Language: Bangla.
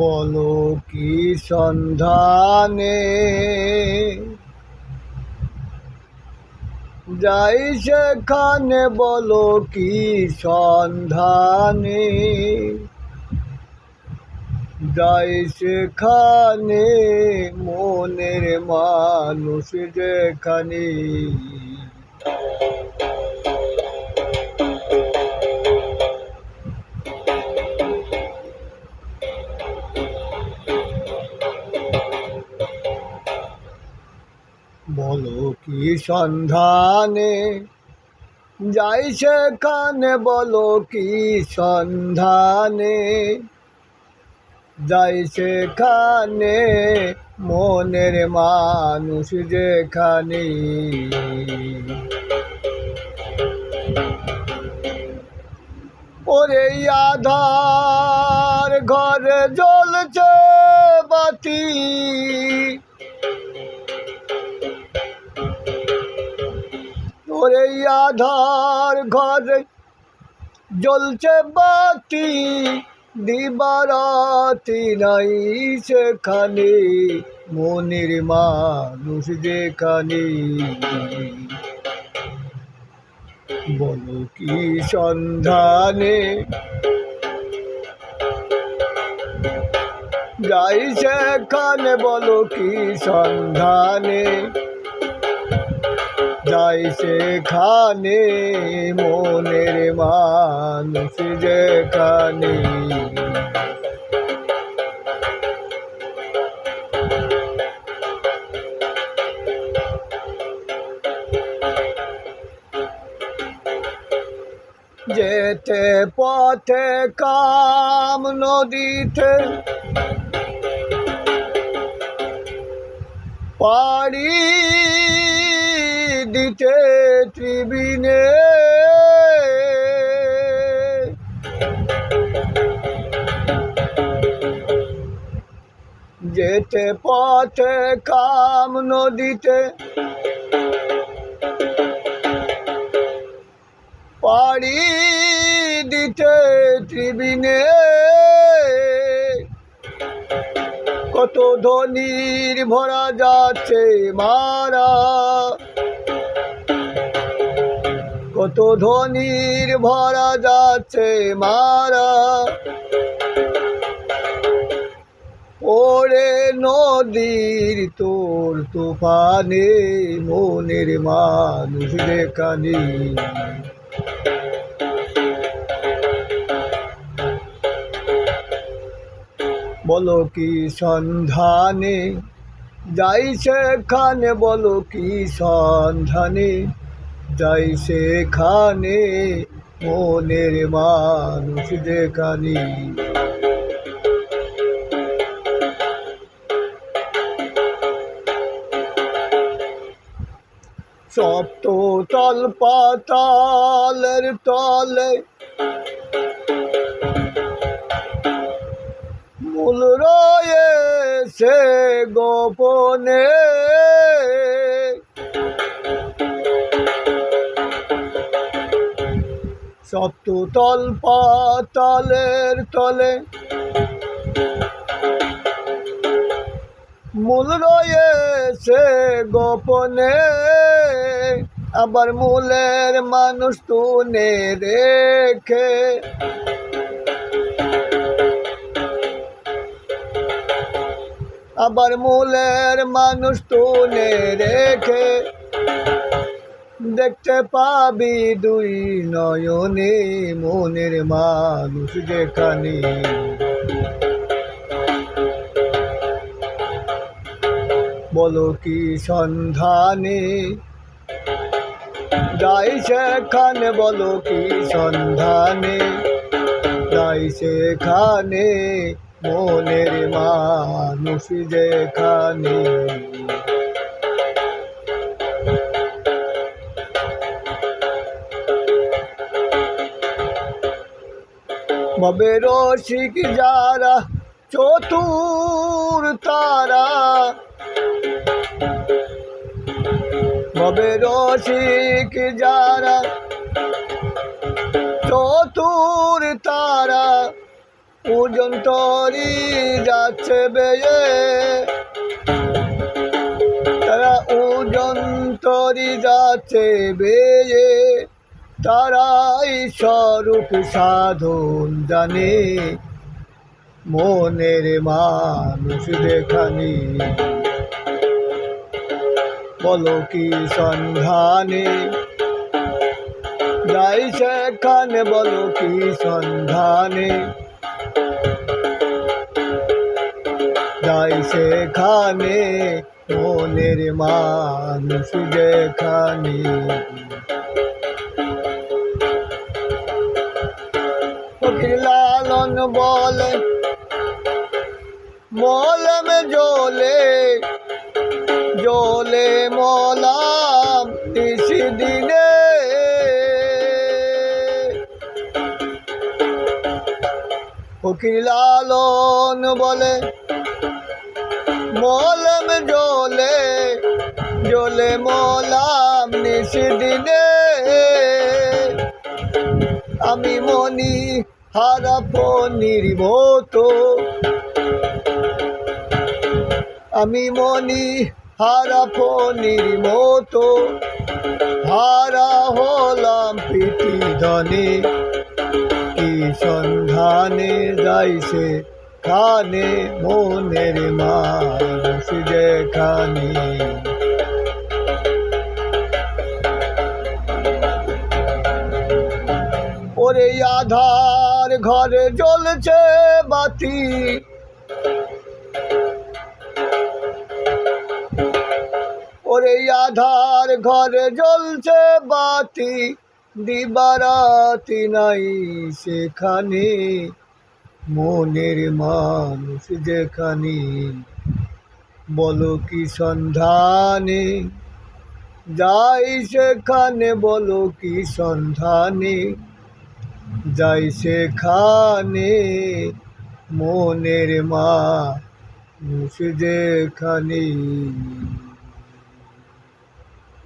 বলো কি সন্ধানে যাই সেখানে, বলো কি সন্ধানে যাই সেখানে, মনের মানুষ যেখানে। বলো কি সন্ধানে যাই সেখানে, বলো কি সন্ধানে যাই সেখানে, মনের মানুষ যেখানে। ওরে আধার ঘরে জ্বলছে বাতি, ওরে আধার ঘরে জ্বলছে বাতি, দিবারাতি নাই সেখানে, মনের মানুষ যেখানে। বলো কি সন্ধানে যাই সেখানে, বলো কি সন্ধানে যাই সেখানে, মনের মানুষ যেখানে। যেতে পথে কাম নদীতে পাড়ি দিতে ত্রিবিনে, যেতে পথে কাম নদীতে পাড়ি দিতে ত্রিবিনে, কত ধনির ভরা যাচ্ছে মারা, কত ধনির ভরা যাচ্ছে মারা, ওরে নদীর তোর তুফানে, মনের মানুষ যেখানে। বলো কি সন্ধানে যাই সেখানে, বলো কি সন্ধানে যাই সেখানে, মনের মানুষ যেখানে। সপ্ত তল পাতালের তলে মূল রয়েছে গোপনে, সপ্ততল পাতালের তলে মূল রয়েছে গোপনে, আবার মূলের মানুষ তুনে রেখে, আবার মূলের মানুষ তুনে রেখে, দেখতে পাবি দুই নয়নে, মনের মানুষ যেখানে। বলো কি সন্ধানে যাই সেখানে, বলো কি সন্ধানে যাই সেখানে, মনের মানুষ যেখানে। ভবে রসিক যারা চতুর তারা, ভবে রসিক যারা চতুর তারা, ওজন তরি যাচ্ছে বেয়ে, তারা ওজন তরি যাচ্ছে বেয়ে, তারাই স্বরূপ সাধন জানে, মনের মানুষ দেখানি বলো কি সন্ধানে, যাই সেখানে বলো কি সন্ধানে, যাই সেখানে মনের মানুষ দেখানি। ফকির লালন বলে মলম জ্বলে জ্বলে মলাম নিশি দিনে, ফকির লালন বলে মলম জ্বলে জ্বলে মলাম নিশি দিনে, আমি মনি হারা পনির মতো, আমি মনি হারা পনির মতো, হারা হলাম প্রীতি ধনে, কি সন্ধানে যাইছে খানে মনের মানুষ যেখানে। ওরে আধার ঘরে জ্বলছে বাতি, ওরে আধার ঘরে জ্বলছে বাতি, দিবারাতি নাই সেখানে মনের মানুষ যেখানে, বলো কি সন্ধানে, যাই সেখানে বলো কি সন্ধানে, যাই সেখানে মনের মানুষ যেখানে।